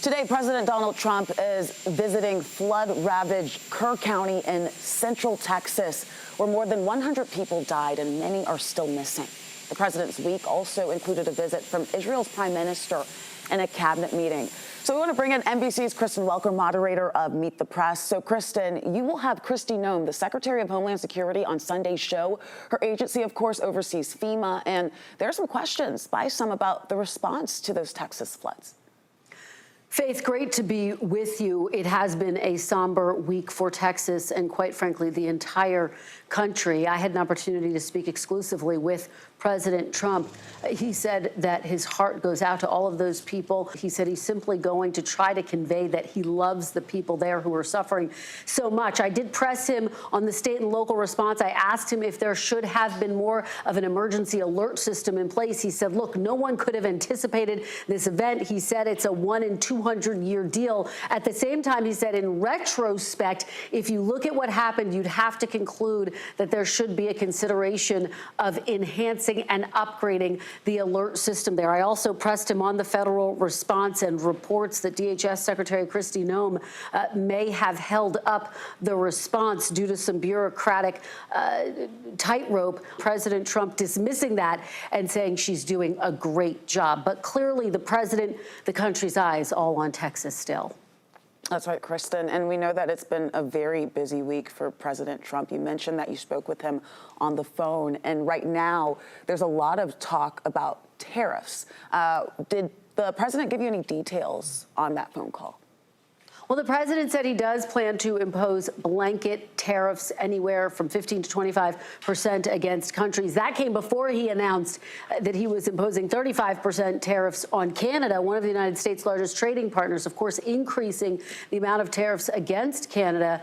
Today, President Donald Trump is visiting flood-ravaged Kerr County in central Texas, where more than 100 people died and many are still missing. The president's week also included a visit from Israel's prime minister and a cabinet meeting. So we want to bring in NBC's Kristen Welker, moderator of Meet the Press. So, Kristen, you will have Kristi Noem, the Secretary of Homeland Security, on Sunday's show. Her agency, of course, oversees FEMA, and there are some questions by some about the response to those Texas floods. Faith, great to be with you. It has been a somber week for Texas and, quite frankly, the entire country. I had an opportunity to speak exclusively with President Trump. He said that his heart goes out to all of those people. He said he's simply going to try to convey that he loves the people there who are suffering so much. I did press him on the state and local response. I asked him if there should have been more of an emergency alert system in place. He said, look, no one could have anticipated this event. He said it's a 1 in 200-year deal. At the same time, he said, in retrospect, if you look at what happened, you'd have to conclude that there should be a consideration of enhancing and upgrading the alert system there. I also pressed him on the federal response and reports that DHS Secretary Kristi Noem may have held up the response due to some bureaucratic tightrope. President Trump dismissing that and saying she's doing a great job. But clearly the president, the country's eyes all on Texas still. That's right, Kristen. And we know that it's been a very busy week for President Trump. You mentioned that you spoke with him on the phone. And right now, there's a lot of talk about tariffs. Did the president give you any details on that phone call? Well, the president said he does plan to impose blanket tariffs anywhere from 15 to 25% against countries. That came before he announced that he was imposing 35% tariffs on Canada, one of the United States' largest trading partners, of course, increasing the amount of tariffs against Canada.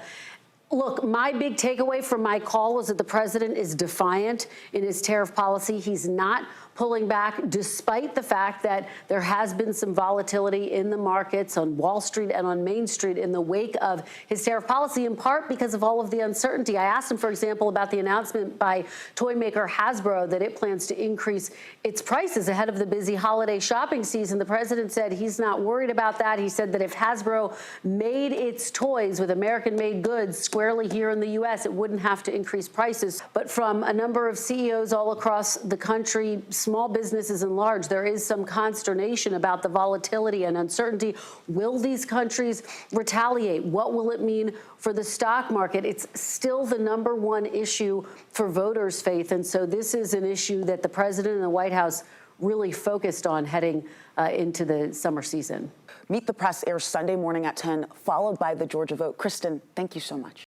Look, my big takeaway from my call was that the president is defiant in his tariff policy. He's not pulling back, despite the fact that there has been some volatility in the markets on Wall Street and on Main Street in the wake of his tariff policy, in part because of all of the uncertainty. I asked him, for example, about the announcement by toy maker Hasbro that it plans to increase its prices ahead of the busy holiday shopping season. The president said he's not worried about that. He said that if Hasbro made its toys with American-made goods squarely here in the U.S., it wouldn't have to increase prices. But from a number of CEOs all across the country, small businesses and large, there is some consternation about the volatility and uncertainty. Will these countries retaliate? What will it mean for the stock market? It's still the #1 issue for voters, Faith. And so this is an issue that the president and the White House really focused on heading into the summer season. Meet the Press airs Sunday morning at 10, followed by the Georgia vote. Kristen, thank you so much.